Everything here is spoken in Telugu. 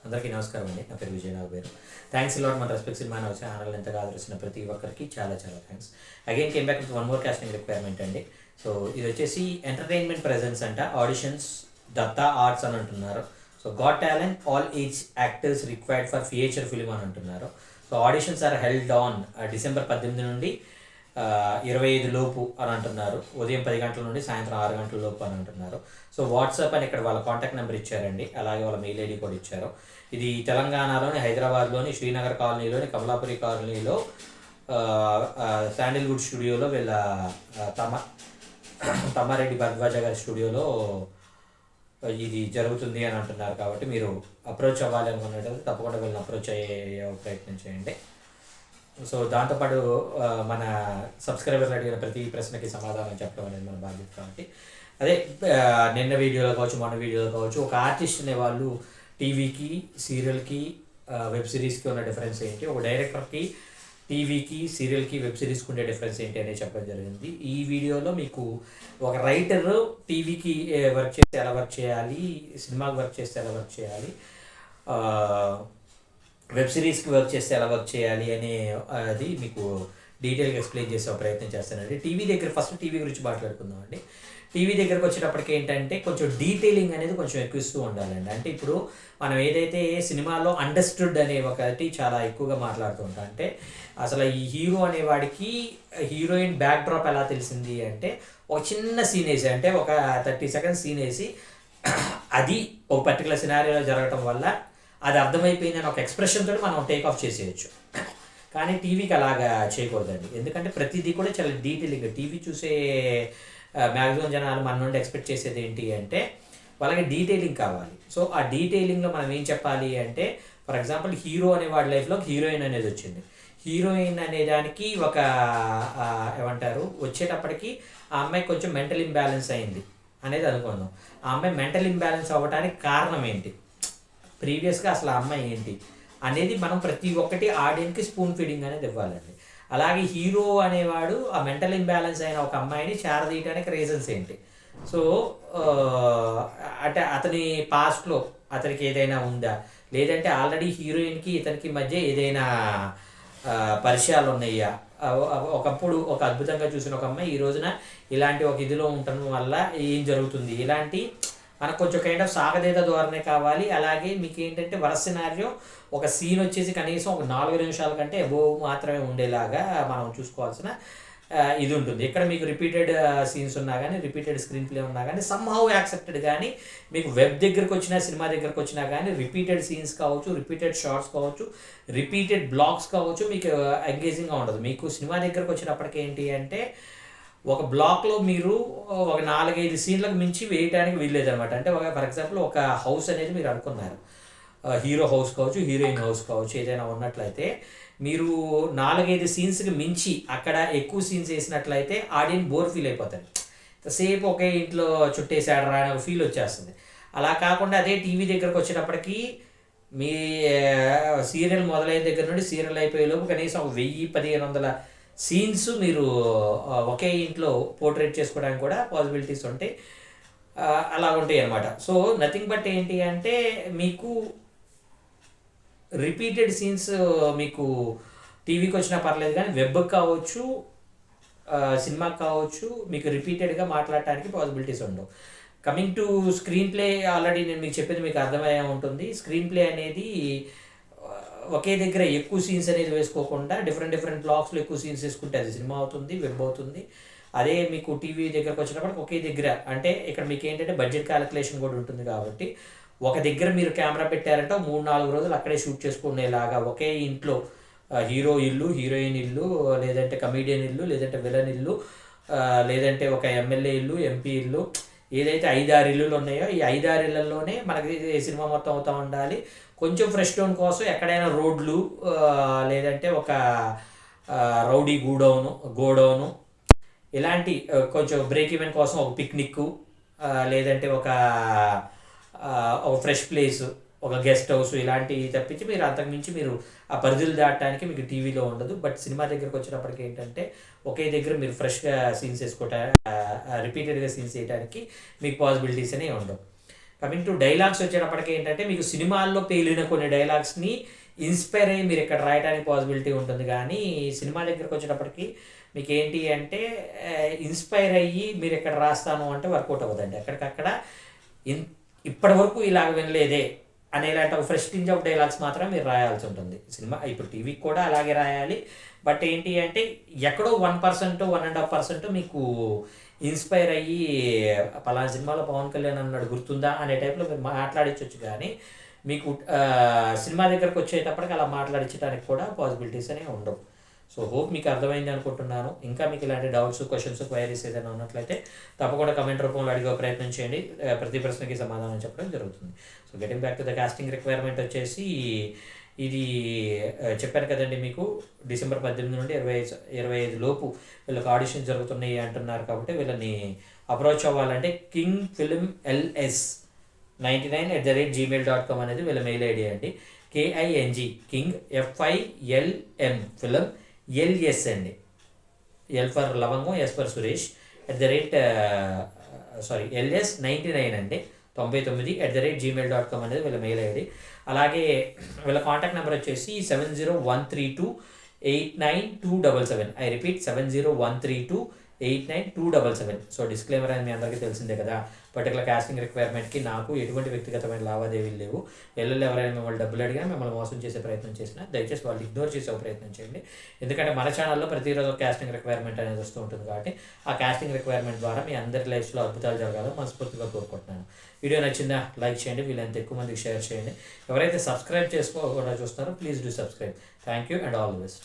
అందరికీ నమస్కారం అండి. నా పేరు విజయ్ నాగవేరు. థ్యాంక్స్ లాట్ మన రెస్పెక్ట్ సినిమా ఛానల్ ఎంతగా ఆదరిస్తున్న ప్రతి ఒక్కరికి చాలా చాలా thanks. Again came back with one more casting requirement అండి. సో ఇది వచ్చేసి ఎంటర్టైన్మెంట్ ప్రెజెన్స్ అంట. ఆడిషన్స్ దత్తా ఆర్ట్స్ అని అంటున్నారు. So got talent all age actors required for feature film అని అంటున్నారు. So auditions are held on December 18 నుండి 25 లోపు అని అంటున్నారు. ఉదయం 10 గంటల నుండి సాయంత్రం 6 గంటల లోపు అని అంటున్నారు. సో వాట్సాప్ అని ఇక్కడ వాళ్ళ కాంటాక్ట్ నెంబర్ ఇచ్చారండి, అలాగే వాళ్ళ మెయిల్ ఐడి కూడా ఇచ్చారు. ఇది తెలంగాణలోని హైదరాబాద్లోని శ్రీనగర్ కాలనీలోని కమలాపురి కాలనీలో శాండిల్వుడ్ స్టూడియోలో వీళ్ళ తమ్మారెడ్డి భరద్వాజ గారి స్టూడియోలో ఇది జరుగుతుంది అని అంటున్నారు. కాబట్టి మీరు అప్రోచ్ అవ్వాలి అనుకున్నట్లయితే తప్పకుండా వీళ్ళని అప్రోచ్ అయ్యే ప్రయత్నం చేయండి. సో దాంతోపాటు మన సబ్స్క్రైబర్లు అడిగిన ప్రతి ప్రశ్నకి సమాధానం చెప్పడం అనేది మన బాధ్యత. కాబట్టి అదే నిన్న వీడియోలో కావచ్చు, మొన్న వీడియోలో కావచ్చు, ఒక ఆర్టిస్ట్ అనే వాళ్ళు టీవీకి, సీరియల్కి, వెబ్ సిరీస్కి ఉన్న డిఫరెన్స్ ఏంటి, ఒక డైరెక్టర్కి టీవీకి, సీరియల్కి, వెబ్ సిరీస్కి ఉండే డిఫరెన్స్ ఏంటి అనేది చెప్పడం జరిగింది. ఈ వీడియోలో మీకు ఒక రైటర్ టీవీకి వర్క్ చేస్తే ఎలా వర్క్ చేయాలి, సినిమాకి వర్క్ చేస్తే ఎలా వర్క్ చేయాలి, వెబ్ సిరీస్కి వర్క్ చేస్తే ఎలా వర్క్ చేయాలి అనే అది మీకు డీటెయిల్గా ఎక్స్ప్లెయిన్ చేసే ప్రయత్నం చేస్తానండి. ఫస్ట్ టీవీ గురించి మాట్లాడుకుందాం అండి. టీవీ దగ్గరకు వచ్చేటప్పటికి ఏంటంటే కొంచెం డీటెయిలింగ్ అనేది కొంచెం ఎక్కువిస్తూ ఉండాలండి. అంటే ఇప్పుడు మనం ఏదైతే సినిమాలో అండర్స్టూడ్ అనే ఒకటి చాలా ఎక్కువగా మాట్లాడుతూ ఉంటాం. అంటే అసలు ఈ హీరో అనేవాడికి హీరోయిన్ బ్యాక్ డ్రాప్ ఎలా తెలిసింది అంటే ఒక చిన్న సీన్ వేసి, అంటే ఒక 30 సెకండ్స్ సీన్ వేసి అది ఒక పర్టికులర్ సినారియోలో జరగటం వల్ల అది అర్థమైపోయిందని ఒక ఎక్స్ప్రెషన్ తోటి మనం టేక్ ఆఫ్ చేసేయచ్చు. కానీ టీవీకి అలాగా చేయకూడదండి. ఎందుకంటే ప్రతిదీ కూడా చాలా డీటెయిలింగ్. టీవీ చూసే మ్యాక్సిమం జనాలు మన నుండి ఎక్స్పెక్ట్ చేసేది ఏంటి అంటే వాళ్ళకి డీటెయిలింగ్ కావాలి. సో ఆ డీటెయిలింగ్లో మనం ఏం చెప్పాలి అంటే, ఫర్ ఎగ్జాంపుల్ హీరో అనే వాడి లైఫ్లో హీరోయిన్ అనేది వచ్చింది. హీరోయిన్ అనే దానికి ఒక ఏమంటారు వచ్చేటప్పటికి ఆ అమ్మాయి కొంచెం మెంటల్ ఇంబ్యాలెన్స్ అయింది అనేది అనుకుందాం. ఆ అమ్మాయి మెంటల్ ఇంబ్యాలెన్స్ అవ్వడానికి కారణం ఏంటి, ప్రీవియస్గా అసలు ఆ అమ్మాయి ఏంటి అనేది మనం ప్రతి ఒక్కటి ఆడియన్స్కి స్పూన్ ఫీడింగ్ అనేది ఇవ్వాలండి. అలాగే హీరో అనేవాడు ఆ మెంటల్ ఇంబ్యాలెన్స్ అయిన ఒక అమ్మాయిని చేరదీయడానికి రీజన్స్ ఏంటి, సో అంటే అతని పాస్ట్లో అతనికి ఏదైనా ఉందా, లేదంటే ఆల్రెడీ హీరోయిన్కి ఇతనికి మధ్య ఏదైనా పరిచయాలు ఉన్నాయా, ఒకప్పుడు ఒక అద్భుతంగా చూసిన ఒక అమ్మాయి ఈ రోజున ఇలాంటి ఒక ఇదిలో ఉండటం వల్ల ఏం జరుగుతుంది, ఇలాంటి మనకు కొంచెం కైండ్ ఆఫ్ సాగదీత ధోరణే కావాలి. అలాగే మీకు ఏంటంటే వరస సినారియో ఒక సీన్ వచ్చేసి కనీసం ఒక 4 నిమిషాల కంటే అబోవ్ మాత్రమే ఉండేలాగా మనం చూసుకోవాల్సిన ఇది ఉంటుంది. ఇక్కడ మీకు రిపీటెడ్ సీన్స్ ఉన్నా కానీ, రిపీటెడ్ స్క్రీన్ ప్లే ఉన్నా కానీ సమ్హౌ యాక్సెప్టెడ్. కానీ మీకు వెబ్ దగ్గరకు వచ్చినా, సినిమా దగ్గరకు వచ్చినా కానీ రిపీటెడ్ సీన్స్ కావచ్చు, రిపీటెడ్ షార్ట్స్ కావచ్చు, రిపీటెడ్ బ్లాగ్స్ కావచ్చు, మీకు ఎంగేజింగ్గా ఉండదు. మీకు సినిమా దగ్గరకు వచ్చినప్పటికీ ఏంటి అంటే ఒక బ్లాక్లో మీరు ఒక 4-5 సీన్లకు మించి వేయడానికి వీల్లేదనమాట. అంటే ఫర్ ఎగ్జాంపుల్ ఒక హౌస్ అనేది మీరు అనుకున్నారు, హీరో హౌస్ కావచ్చు, హీరోయిన్ హౌస్ కావచ్చు, ఏదైనా ఉన్నట్లయితే మీరు 4-5 సీన్స్కి మించి అక్కడ ఎక్కువ సీన్స్ వేసినట్లయితే ఆడియన్స్ బోర్ ఫీల్ అయిపోతారు. సేపు ఒకే ఇంట్లో చుట్టేసాడరా అనే ఫీల్ వచ్చేస్తుంది. అలా కాకుండా అదే టీవీ దగ్గరకు వచ్చేటప్పటికి మీ సీరియల్ మొదలైన దగ్గర నుండి సీరియల్ అయిపోయేలోపు కనీసం 1000-1500 సీన్స్ మీరు ఒకే ఇంట్లో పోర్ట్రేట్ చేసుకోవడానికి కూడా పాసిబిలిటీస్ ఉంటాయి. అలా ఉంటాయి అన్నమాట. సో నథింగ్ బట్ ఏంటి అంటే మీకు రిపీటెడ్ సీన్స్ మీకు టీవీకి వచ్చినా పర్లేదు, కానీ వెబ్కి కావచ్చు, సినిమాకి కావచ్చు, మీకు రిపీటెడ్గా మాట్లాడటానికి పాసిబిలిటీస్ ఉండవు. Coming to screen play, already నేను మీకు చెప్పేది మీకు అర్థమయ్యే ఉంటుంది. స్క్రీన్ ప్లే అనేది ఒకే దగ్గర ఎక్కువ సీన్స్ అనేది వేసుకోకుండా డిఫరెంట్ బ్లాక్స్లో ఎక్కువ సీన్స్ వేసుకుంటే అది సినిమా అవుతుంది, వెబ్ అవుతుంది. అదే మీకు టీవీ దగ్గరకు వచ్చినప్పుడు ఒకే దగ్గర, అంటే ఇక్కడ మీకు ఏంటంటే బడ్జెట్ క్యాలిక్యులేషన్ కూడా ఉంటుంది. కాబట్టి ఒక దగ్గర మీరు కెమెరా పెట్టారంటే 3-4 రోజులు అక్కడే షూట్ చేసుకునేలాగా ఒకే ఇంట్లో హీరో ఇల్లు, హీరోయిన్ ఇల్లు, లేదంటే కమీడియన్ ఇల్లు, లేదంటే విలన్ ఇల్లు, లేదంటే ఒక ఎమ్మెల్యే ఇల్లు, ఎంపీ ఇల్లు, ఏదైతే 5-6 ఇల్లులు ఉన్నాయో ఈ 5-6 ఇళ్లలోనే మనకి సినిమా మొత్తం అవుతూ ఉండాలి. కొంచెం ఫ్రెష్ టోన్ కోసం ఎక్కడైనా రోడ్లు, లేదంటే ఒక రౌడీ గోడౌను ఇలాంటి కొంచెం బ్రేక్ ఈవెన్ కోసం ఒక పిక్నిక్, లేదంటే ఒక ఫ్రెష్ ప్లేస్, ఒక గెస్ట్ హౌస్, ఇలాంటివి తప్పించి మీరు అంతకుమించి మీరు ఆ పరిధులు దాటడానికి మీకు టీవీలో ఉండదు. బట్ సినిమా దగ్గరకు వచ్చినప్పటికీ ఏంటంటే ఒకే దగ్గర మీరు ఫ్రెష్గా సీన్స్ వేసుకోవటం, రిపీటెడ్గా సీన్స్ వేయడానికి మీకు పాసిబిలిటీస్ అనేవి ఉండవు. కమింగ్ టు డైలాగ్స్ వచ్చేటప్పటికి ఏంటంటే మీకు సినిమాల్లో పేలిన కొన్ని డైలాగ్స్ని ఇన్స్పైర్ అయ్యి మీరు ఇక్కడ రాయడానికి పాసిబిలిటీ ఉంటుంది, కానీ సినిమా దగ్గరకు వచ్చేటప్పటికి మీకు ఏంటి అంటే ఇన్స్పైర్ అయ్యి మీరు ఇక్కడ రాస్తాను అంటే వర్కౌట్ అవ్వదండి. అక్కడికక్కడ ఇన్ ఇప్పటి వరకు ఇలాగ వినలేదే అనేలాంటి ఒక ఫ్రెష్ టింజ్ ఆఫ్ డైలాగ్స్ మాత్రం మీరు రాయాల్సి ఉంటుంది. సినిమా ఇప్పుడు టీవీకి కూడా అలాగే రాయాలి. బట్ ఏంటి అంటే ఎక్కడో 1%, 1.5% మీకు ఇన్స్పైర్ అయ్యి పలానా సినిమాలో పవన్ కళ్యాణ్ అన్నాడు గుర్తుందా అనే టైప్లో మీరు మాట్లాడించవచ్చు, కానీ మీకు సినిమా దగ్గరకు వచ్చేటప్పటికి అలా మాట్లాడించడానికి కూడా పాసిబిలిటీస్ అనేవి ఉండవు. సో హోప్ మీకు అర్థమైంది అనుకుంటున్నాను. ఇంకా మీకు ఇలాంటి డౌట్స్, క్వశ్చన్స్, క్వైరీస్ ఏదైనా ఉన్నట్లయితే తప్పకుండా కమెంట్ రూపంలో అడిగే ప్రయత్నం చేయండి. ప్రతి ప్రశ్నకి సమాధానం చెప్పడం జరుగుతుంది. So getting back to the casting requirement వచ్చేసి ఇది చెప్పాను కదండి మీకు, డిసెంబర్ 18 నుండి 25 లోపు వీళ్ళకి ఆడిషన్ జరుగుతున్నాయి అంటున్నారు. కాబట్టి వీళ్ళని అప్రోచ్ అవ్వాలంటే king film ls99@gmail.com అనేది వీళ్ళ మెయిల్ ఐడి అండి. KING king FILM film LS అండి, L ఫర్ లవంగం, S ఫర్ సురేష్ LS99 అండి 99@gmail.com అనేది వీళ్ళ మెయిల్ ఐడి. అలాగే వీళ్ళ కాంటాక్ట్ నెంబర్ వచ్చేసి 7013289277. I repeat 7013289277. సో డిస్క్లైమర్ అని మీ అందరికీ తెలిసిందే కదా, పర్టికులర్ కాస్టింగ్ రిక్వైర్మెంట్కి నాకు ఎటువంటి వ్యక్తిగతమైన లావాదేవీలు లేవు. ఎవరైనా మిమ్మల్ని డబ్బులు అడిగినా, మిమ్మల్ని మోసం చేసే ప్రయత్నం చేసినా దయచేసి వాళ్ళు ఇగ్నోర్ చేసే ప్రయత్నం చేయండి. ఎందుకంటే మన ఛానల్లో ప్రతిరోజు కాస్టింగ్ రిక్వైర్మెంట్ అనేది వస్తూ ఉంటుంది. కాబట్టి ఆ కాస్టింగ్ రిక్వైర్మెంట్ ద్వారా మీ అందరి లైఫ్లో అద్భుతాలు జరగాలని మనస్ఫూర్తిగా కోరుకుంటున్నాను. వీడియో నచ్చిందా లైక్ చేయండి, వీళ్ళంత ఎక్కువ మందికి షేర్ చేయండి. ఎవరైతే సబ్స్క్రైబ్ చేసుకోకుండా చూస్తారో please do subscribe. Thank you and all the best.